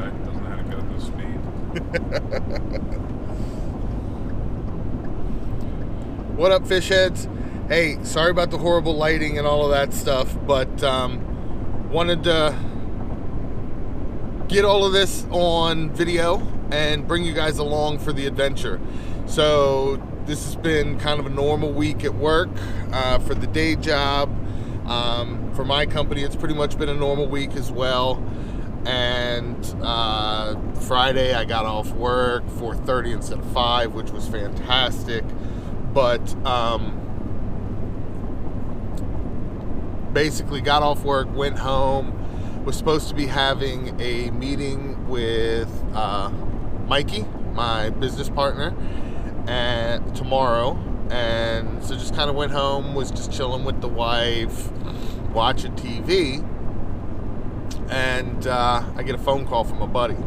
guy doesn't know how to go at this speed. What up, fish heads? Hey, sorry about the horrible lighting and all of that stuff, but wanted to get all of this on video and bring you guys along for the adventure. So this has been kind of a normal week at work for the day job. For my company, it's pretty much been a normal week as well. And Friday, I got off work 4:30 instead of 5, which was fantastic. But basically got off work, went home, was supposed to be having a meeting with Mikey, my business partner, and tomorrow. And so just kind of went home, was just chilling with the wife, watching TV, and I get a phone call from a buddy.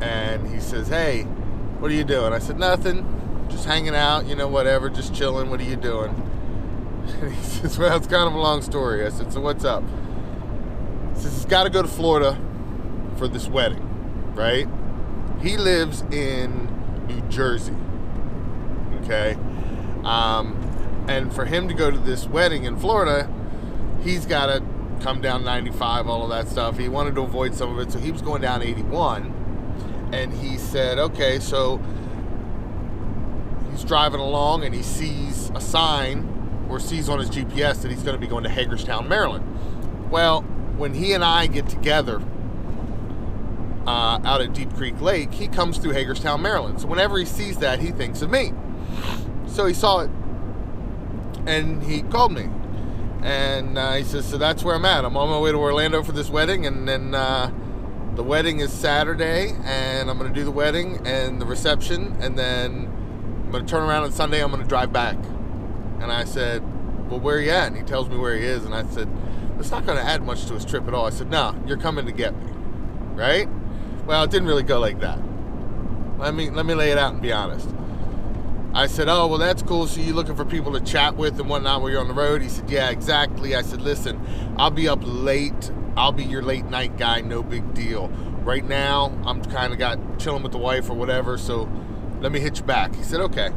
And he says, "Hey, what are you doing?" I said, "Nothing, just hanging out, whatever, just chilling. What are you doing?" And he says, "Well, it's kind of a long story." I said, "So what's up?" He says, "He's got to go to Florida for this wedding, right?" He lives in New Jersey, okay? And for him to go to this wedding in Florida, he's got to come down 95, all of that stuff. He wanted to avoid some of it, so he was going down 81. And he said, okay, so he's driving along and he sees a sign or sees on his GPS that he's going to be going to Hagerstown, Maryland. Well, when he and I get together out at Deep Creek Lake, he comes through Hagerstown, Maryland. So whenever he sees that, he thinks of me. So he saw it and he called me. And he says, "So that's where I'm at. I'm on my way to Orlando for this wedding, and then the wedding is Saturday, and I'm going to do the wedding and the reception, and then I'm going to turn around on Sunday, I'm going to drive back." And I said, "Well, where are you at?" And he tells me where he is, and I said, "It's not going to add much to his trip at all." I said, "No, you're coming to get me, right?" Well, it didn't really go like that. Let me lay it out and be honest. I said, "Oh, well, that's cool. So you looking for people to chat with and whatnot while you're on the road?" He said, "Yeah, exactly." I said, "Listen, I'll be up late. I'll be your late night guy. No big deal. Right now, I'm kind of chilling with the wife or whatever. So let me hit you back." He said, "Okay."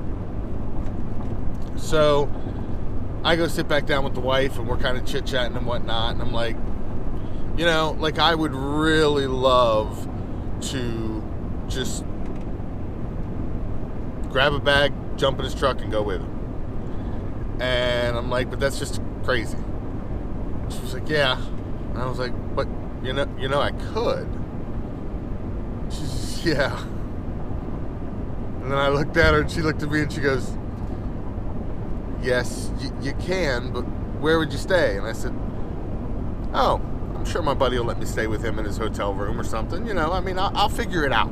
So I go sit back down with the wife and we're kind of chit-chatting and whatnot. And I'm like, I would really love to just grab a bag, jump in his truck, and go with him. And I'm like, "But that's just crazy." She was like, "Yeah." And I was like, "But I could." She says, "Yeah." And then I looked at her and she looked at me and she goes, "Yes, you can, but where would you stay?" And I said, "Oh, I'm sure my buddy will let me stay with him in his hotel room or something. I'll figure it out."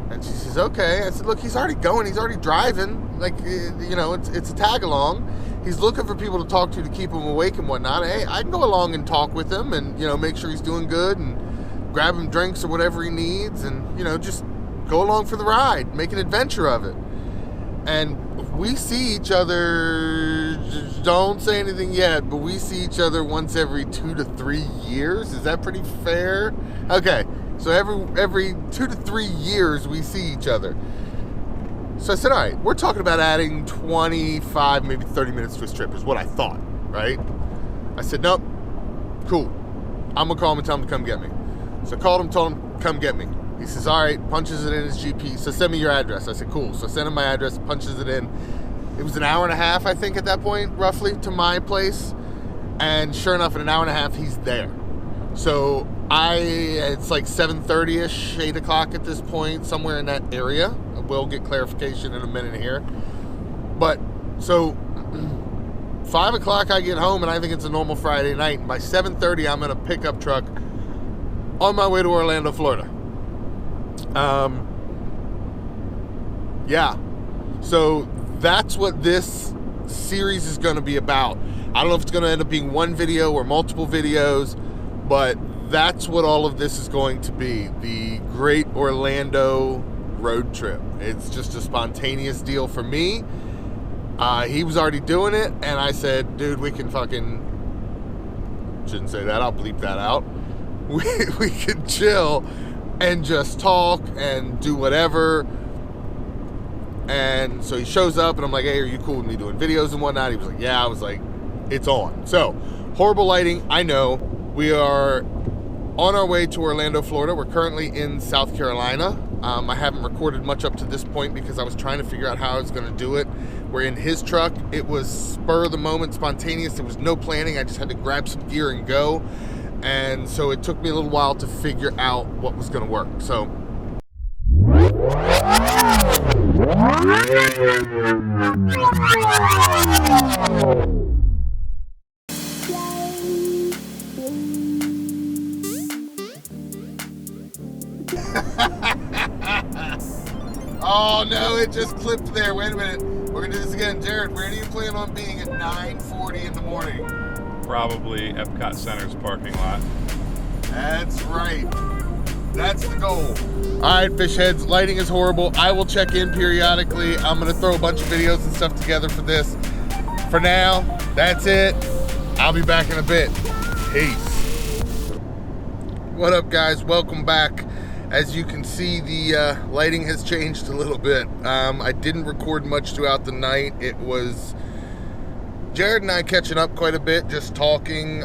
And she says, "Okay." I said, "Look, he's already going. He's already driving. It's a tag along. He's looking for people to talk to keep him awake and whatnot. Hey, I can go along and talk with him and, make sure he's doing good and grab him drinks or whatever he needs and, just go along for the ride, make an adventure of it." And we see each other, don't say anything yet, but we see each other once every 2 to 3 years. Is that pretty fair? Okay. So every 2 to 3 years we see each other. So I said, all right, we're talking about adding 25, maybe 30 minutes to his trip is what I thought, right? I said, "Nope, cool. I'm going to call him and tell him to come get me." So I called him, told him, "Come get me." He says, "All right," punches it in his GP. "So send me your address." I said, "Cool." So I sent him my address, punches it in. It was an hour and a half, I think, at that point, roughly, to my place. And sure enough, in an hour and a half, he's there. So it's like 7:30ish, 8 o'clock at this point, somewhere in that area. We'll get clarification in a minute here. But, so, 5 o'clock I get home, and I think it's a normal Friday night. And by 7:30, I'm in a pickup truck on my way to Orlando, Florida. Yeah. So, that's what this series is going to be about. I don't know if it's going to end up being one video or multiple videos, but that's what all of this is going to be. The Great Orlando Road Trip. It's just a spontaneous deal for me. He was already doing it, and I said, "Dude, we can fucking..." Shouldn't say that. I'll bleep that out. we could chill and just talk and do whatever. And so he shows up, and I'm like, hey, are you cool with me doing videos and whatnot? He was like, yeah. I was like, it's on. So, horrible lighting, I know. We are on our way to Orlando, Florida. We're currently in South Carolina. I haven't recorded much up to this point because I was trying to figure out how I was going to do it. We're in his truck. It was spur of the moment, spontaneous. There was no planning. I just had to grab some gear and go. And so it took me a little while to figure out what was going to work. So, oh no, it just clipped there. Wait a minute. We're going to do this again. Jared, where do you plan on being at 9:40 in the morning? Probably Epcot Center's parking lot. That's right. That's the goal. All right, fish heads, lighting is horrible. I will check in periodically. I'm going to throw a bunch of videos and stuff together for this. For now, that's it. I'll be back in a bit. Peace. What up, guys? Welcome back. As you can see, the lighting has changed a little bit. I didn't record much throughout the night. It was Jared and I catching up quite a bit, just talking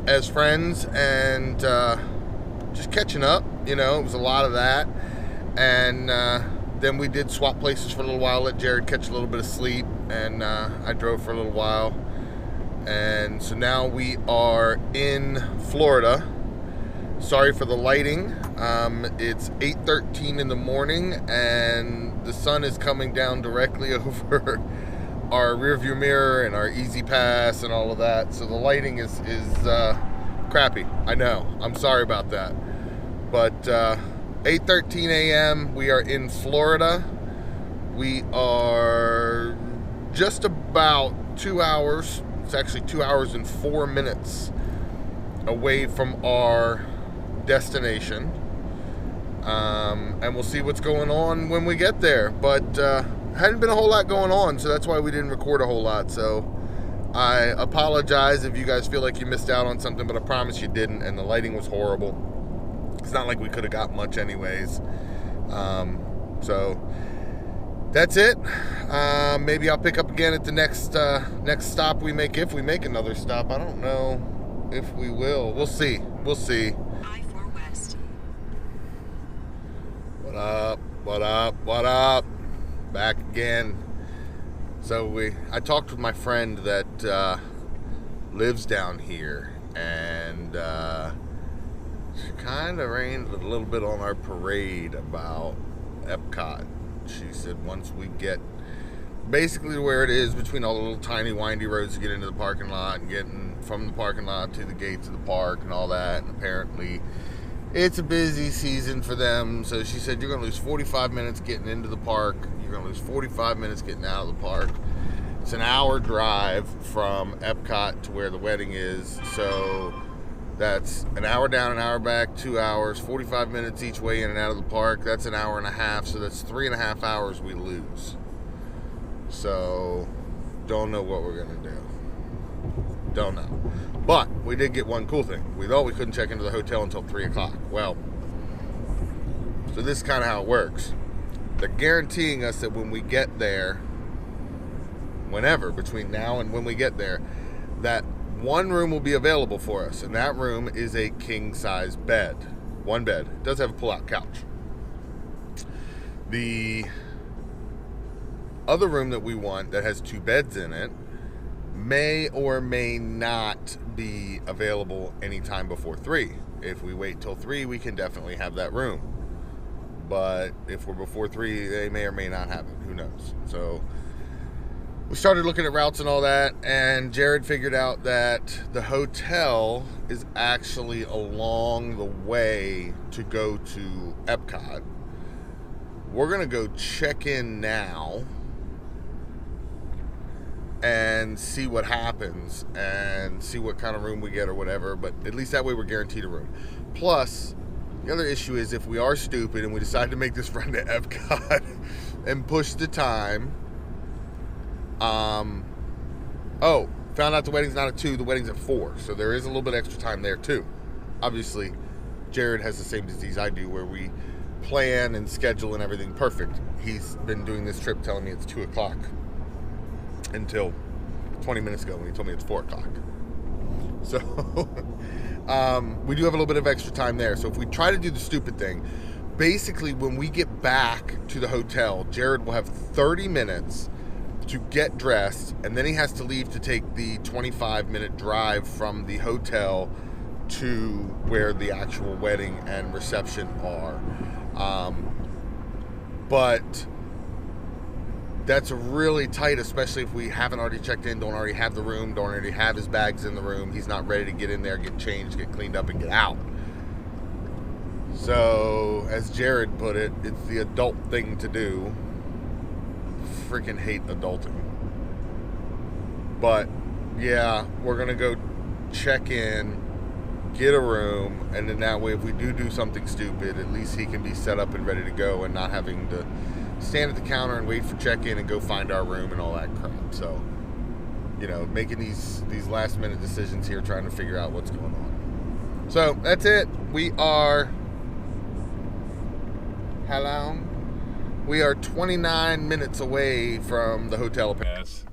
as friends and just catching up. You know, it was a lot of that. And then we did swap places for a little while, let Jared catch a little bit of sleep, and I drove for a little while. And so now we are in Florida. Sorry for the lighting. It's 8:13 in the morning, and the sun is coming down directly over our rear view mirror and our Easy Pass and all of that. So the lighting is crappy. I know. I'm sorry about that. But 8:13 a.m. we are in Florida. We are just about 2 hours. It's actually 2 hours and 4 minutes away from our destination. And we'll see what's going on when we get there. But hadn't been a whole lot going on, so that's why we didn't record a whole lot. So I apologize if you guys feel like you missed out on something, but I promise you didn't, and the lighting was horrible. It's not like we could have got much anyways. So that's it. Maybe I'll pick up again at the next stop we make, if we make another stop. I don't know if we will. We'll see. We'll see. I-4 West. What up? What up? What up? Back again. So I talked with my friend that lives down here, and she kind of rained a little bit on our parade about Epcot. She said once we get basically where it is, between all the little tiny windy roads to get into the parking lot and getting from the parking lot to the gates of the park and all that, and apparently it's a busy season for them. So she said you're going to lose 45 minutes getting into the park. You're going to lose 45 minutes getting out of the park. It's an hour drive from Epcot to where the wedding is. So that's an hour down, an hour back, 2 hours, 45 minutes each way in and out of the park. That's an hour and a half. So that's 3.5 hours we lose. So don't know what we're going to do. Don't know. But we did get one cool thing. We thought we couldn't check into the hotel until 3 o'clock. Well, so this is kind of how it works. They're guaranteeing us that when we get there, whenever, between now and when we get there, that one room will be available for us. And that room is a king-size bed. One bed. It does have a pull-out couch. The other room that we want that has 2 beds in it may or may not be available anytime before 3. If we wait till 3, we can definitely have that room. But if we're before 3, they may or may not have it. Who knows? So we started looking at routes and all that, and Jared figured out that the hotel is actually along the way to go to Epcot. We're going to go check in now and see what happens and see what kind of room we get or whatever, but at least that way we're guaranteed a room. Plus, the other issue is if we are stupid and we decide to make this run to Epcot and push the time, found out the wedding's not at 2, the wedding's at 4, so there is a little bit extra time there too. Obviously, Jared has the same disease I do, where we plan and schedule and everything perfect. He's been doing this trip telling me it's 2 o'clock until 20 minutes ago when he told me it's 4 o'clock. So we do have a little bit of extra time there. So if we try to do the stupid thing, basically when we get back to the hotel, Jared will have 30 minutes to get dressed, and then he has to leave to take the 25-minute drive from the hotel to where the actual wedding and reception are. But that's really tight, especially if we haven't already checked in, don't already have the room, don't already have his bags in the room. He's not ready to get in there, get changed, get cleaned up, and get out. So, as Jared put it, it's the adult thing to do. Freaking hate adulting. But, yeah, we're going to go check in, get a room, and then that way if we do something stupid, at least he can be set up and ready to go and not having to stand at the counter and wait for check-in and go find our room and all that crap. So, you know, making these last-minute decisions here, trying to figure out what's going on. So, that's it. We are... How long? We are 29 minutes away from the hotel. Yes.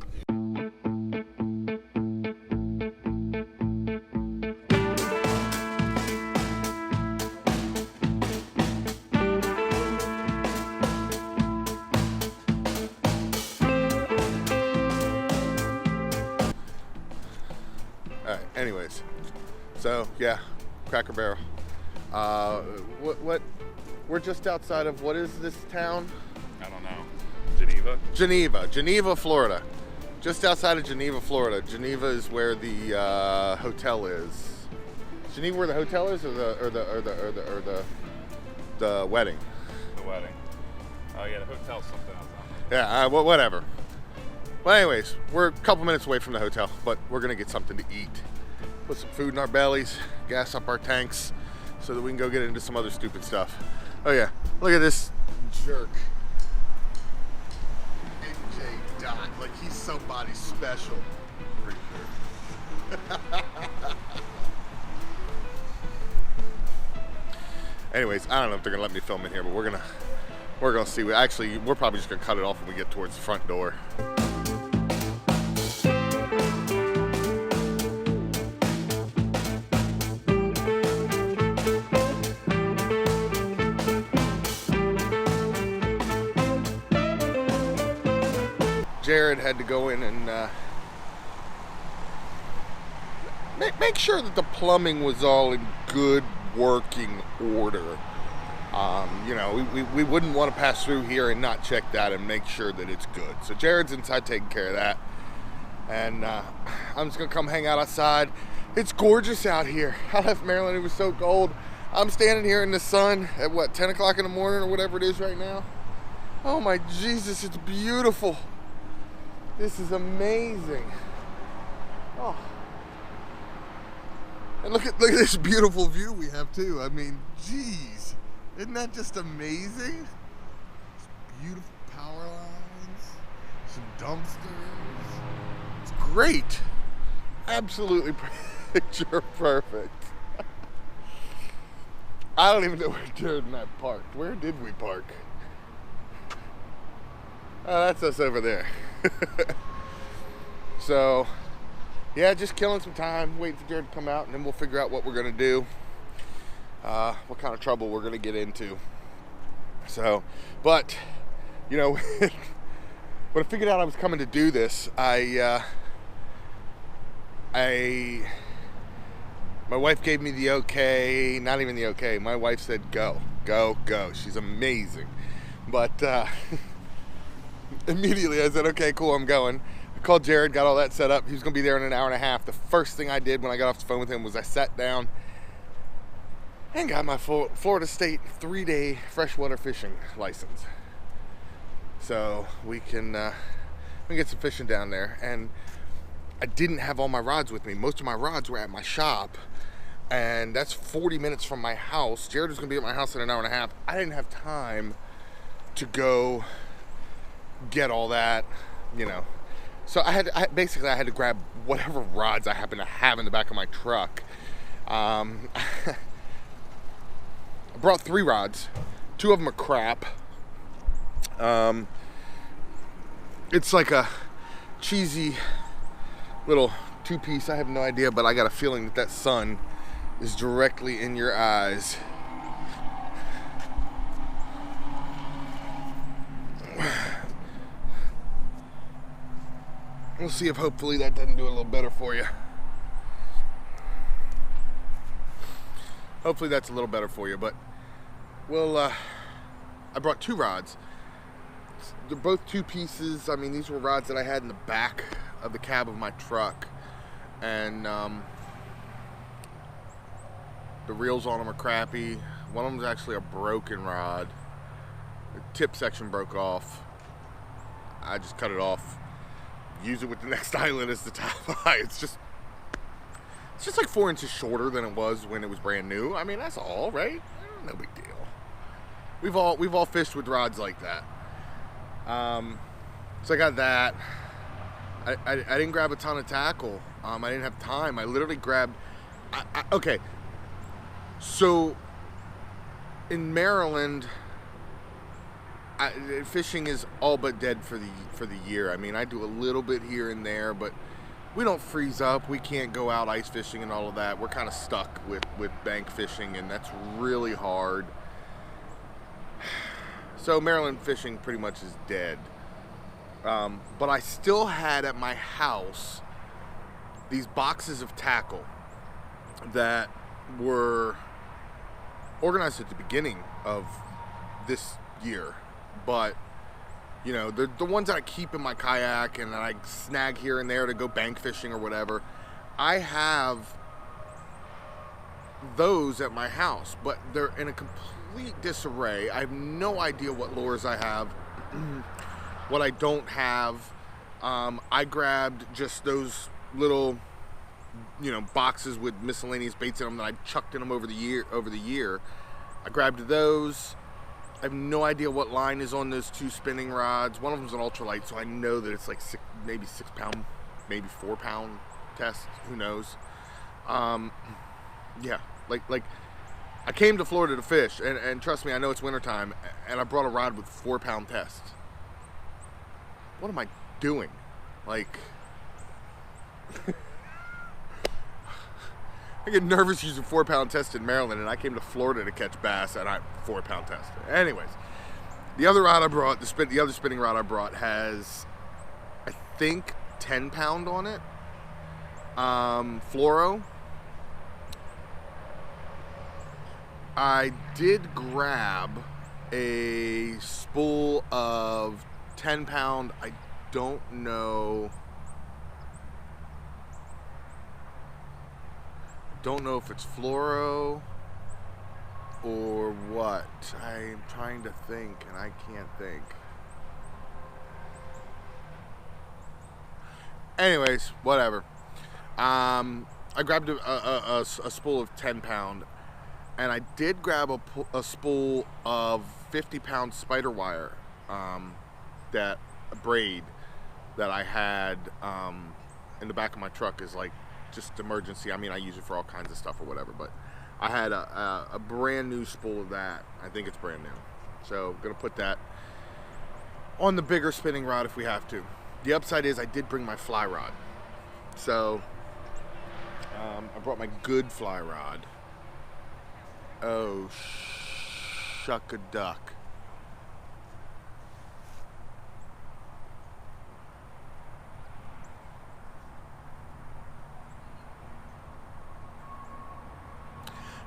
Alright, anyways. So, yeah, Cracker Barrel. What we're just outside of, what is this town? I don't know. Geneva, Florida. Just outside of Geneva, Florida. Geneva is where the hotel is. Geneva, where the hotel is, or the wedding. The wedding. Oh yeah, the hotel's something else. Yeah, whatever. Well, anyways, we're a couple minutes away from the hotel, but we're gonna get something to eat. Put some food in our bellies, gas up our tanks, so that we can go get into some other stupid stuff. Oh yeah, look at this jerk. NJ Dot, like he's somebody special. Pretty sure. Anyways, I don't know if they're gonna let me film in here, but we're gonna see. We're probably just gonna cut it off when we get towards the front door. Jared had to go in and make sure that the plumbing was all in good working order. You know, we wouldn't want to pass through here and not check that and make sure that it's good. So Jared's inside taking care of that. And I'm just going to come hang out outside. It's gorgeous out here. I left Maryland, it was so cold. I'm standing here in the sun at what, 10 o'clock in the morning or whatever it is right now. Oh my Jesus, it's beautiful. This is amazing. Oh. And look at this beautiful view we have too. I mean, geez. Isn't that just amazing? Beautiful power lines, some dumpsters. It's great. Absolutely picture perfect. I don't even know where Jared and I parked. Where did we park? Oh, that's us over there. So, yeah, just killing some time, waiting for Jared to come out, and then we'll figure out what we're going to do, what kind of trouble we're going to get into. So, but, you know, when I figured out I was coming to do this, my wife gave me the okay, not even the okay, my wife said go. She's amazing. But, immediately I said, okay, cool, I'm going. I called Jared, got all that set up. He was going to be there in an hour and a half. The first thing I did when I got off the phone with him was I sat down and got my Florida State 3-day freshwater fishing license. So we can get some fishing down there. And I didn't have all my rods with me. Most of my rods were at my shop. And that's 40 minutes from my house. Jared was going to be at my house in an hour and a half. I didn't have time to go get all that, you know. So I had to grab whatever rods I happen to have in the back of my truck. I brought 3 rods. 2 of them are crap. It's like a cheesy little 2-piece. I have no idea, but I got a feeling that sun is directly in your eyes. We'll see if hopefully that doesn't do a little better for you. Hopefully that's a little better for you, but I brought 2 rods. They're both 2 pieces. I mean, these were rods that I had in the back of the cab of my truck, and the reels on them are crappy. One of them is actually a broken rod. The tip section broke off. I just cut it off. Use it with the next island as the top eye. It's just like 4 inches shorter than it was when it was brand new. I mean, that's all, right? No big deal. We've all fished with rods like that. So I got that. I didn't grab a ton of tackle. I didn't have time. I literally grabbed. Okay. So in Maryland, fishing is all but dead for the year. I mean, I do a little bit here and there, but we don't freeze up. We can't go out ice fishing and all of that. We're kind of stuck with bank fishing, and that's really hard. So Maryland fishing pretty much is dead. But I still had at my house these boxes of tackle that were organized at the beginning of this year. But, you know, they're the ones that I keep in my kayak and that I snag here and there to go bank fishing or whatever. I have those at my house, but they're in a complete disarray. I have no idea what lures I have, what I don't have. I grabbed just those little, you know, boxes with miscellaneous baits in them that I chucked in them over the year. I grabbed those. I have no idea what line is on those 2 spinning rods. One of them's an ultralight, so I know that it's like maybe 6 pound, maybe 4 pound test. Who knows? Yeah, like I came to Florida to fish, and trust me, I know it's wintertime, and I brought a rod with 4 pound test. What am I doing? Like, I get nervous using 4 pound test in Maryland, and I came to Florida to catch bass, and I 4 pound test. Anyways, the other rod I brought, the other spinning rod I brought has, I think, 10 pound on it. Fluoro. I did grab a spool of 10 pound. I don't know if it's fluoro or what. I'm trying to think and I can't think. Anyways, whatever. I grabbed a spool of 10 pound, and I did grab a spool of 50 pound spider wire, that braid that I had in the back of my truck is like just emergency. I mean, I use it for all kinds of stuff or whatever, but I had a brand new spool of that. I think it's brand new. So I'm gonna put that on the bigger spinning rod if we have to. The upside is I did bring my fly rod. So I brought my good fly rod. Oh, shuck a duck.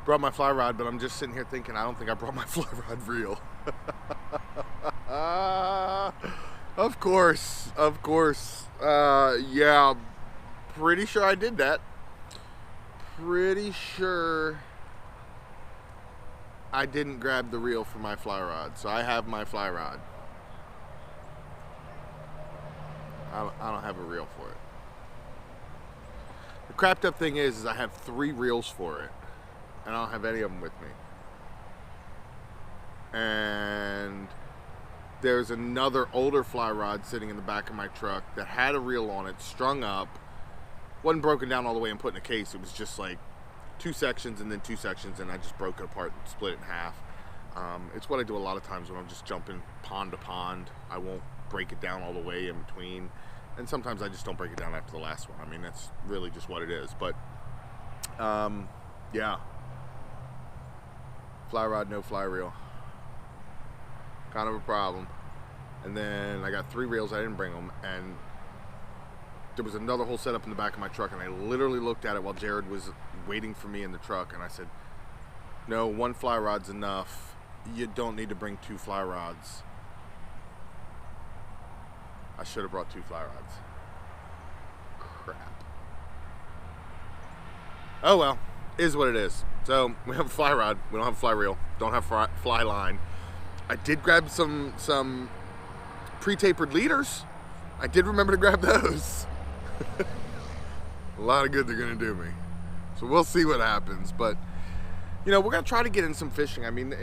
Brought my fly rod, but I'm just sitting here thinking I don't think I brought my fly rod reel. Of course. Yeah, pretty sure I did that. Pretty sure I didn't grab the reel for my fly rod, so I have my fly rod. I don't have a reel for it. The crapped up thing is I have 3 reels for it, and I don't have any of them with me. And there's another older fly rod sitting in the back of my truck that had a reel on it, strung up, wasn't broken down all the way and put in a case. It was just like 2 sections and then 2 sections, and I just broke it apart and split it in half. It's what I do a lot of times when I'm just jumping pond to pond. I won't break it down all the way in between, and sometimes I just don't break it down after the last one. I mean, that's really just what it is. But yeah, fly rod, no fly reel, kind of a problem. And then I got 3 reels. I didn't bring them, and there was another whole setup in the back of my truck, and I literally looked at it while Jared was waiting for me in the truck, and I said, no, 1 fly rod's enough. You don't need to bring 2 fly rods. I should have brought 2 fly rods. Crap. Oh well, is what it is. So we have a fly rod. We don't have a fly reel. Don't have fly line. I did grab some pre-tapered leaders. I did remember to grab those. A lot of good they're gonna do me. So we'll see what happens. But you know, we're gonna try to get in some fishing. I mean,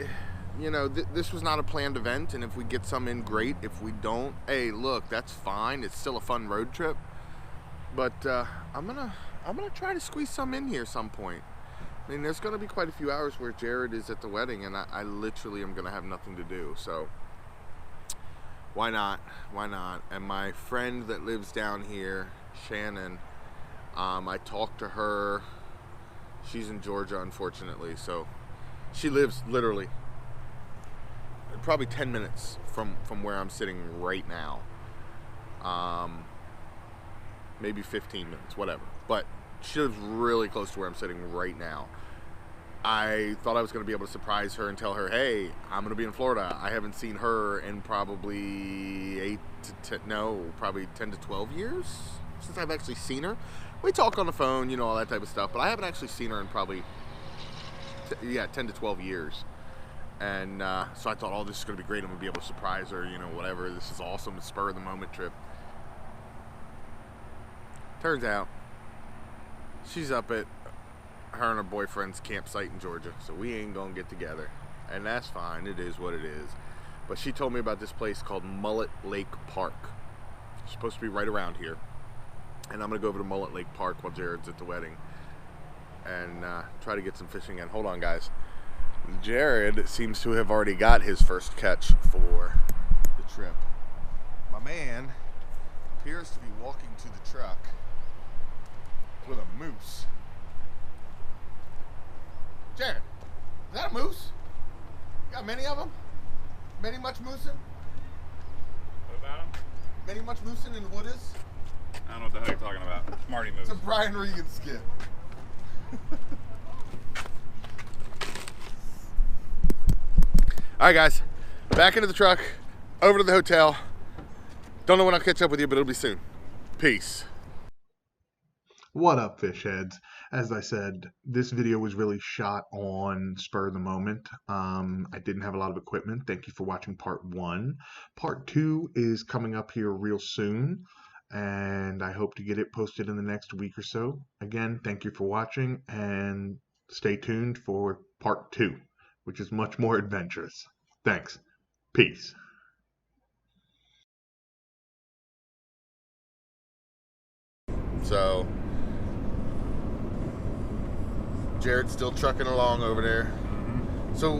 you know, this was not a planned event, and if we get some in, great. If we don't, hey, look, that's fine. It's still a fun road trip. But I'm gonna try to squeeze some in here some point. I mean, there's gonna be quite a few hours where Jared is at the wedding, and I literally am gonna have nothing to do. So why not? Why not? And my friend that lives down here, Shannon, I talked to her. She's in Georgia, unfortunately, so she lives literally probably 10 minutes from where I'm sitting right now. Maybe 15 minutes, whatever. But she lives really close to where I'm sitting right now. I thought I was going to be able to surprise her and tell her, hey, I'm going to be in Florida. I haven't seen her in probably 10 to 12 years since I've actually seen her. We talk on the phone, you know, all that type of stuff, but I haven't actually seen her in probably 10 to 12 years. And so I thought, oh, this is going to be great. I'm going to be able to surprise her, you know, whatever. This is awesome. Spur of the moment trip. Turns out she's up at her and her boyfriend's campsite in Georgia, so we ain't going to get together. And that's fine. It is what it is. But she told me about this place called Mullet Lake Park. It's supposed to be right around here. And I'm going to go over to Mullet Lake Park while Jared's at the wedding and try to get some fishing in. Hold on, guys. Jared seems to have already got his first catch for the trip. My man appears to be walking to the truck with a moose. Jared, is that a moose? You got many of them? Many much moosing? What about him? Many much moosing in the woods? I don't know what the hell you're talking about. Marty moves. It's a Brian Regan skit. All right, guys, back into the truck, over to the hotel. Don't know when I'll catch up with you, but it'll be soon. Peace. What up, fish heads? As I said, this video was really shot on spur of the moment. I didn't have a lot of equipment. Thank you for watching part 1. Part 2 is coming up here real soon, and I hope to get it posted in the next week or so. Again, thank you for watching, and stay tuned for part 2, which is much more adventurous. Thanks. Peace. So, Jared's still trucking along over there. Mm-hmm. So,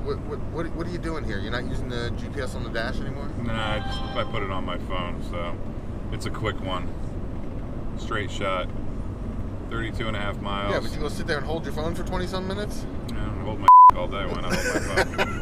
what are you doing here? You're not using the GPS on the dash anymore? Nah, I put it on my phone, so it's a quick one. Straight shot. 32.5 miles. Yeah, but you go sit there and hold your phone for 20-some minutes? Yeah, I hold my all day when I hold my phone.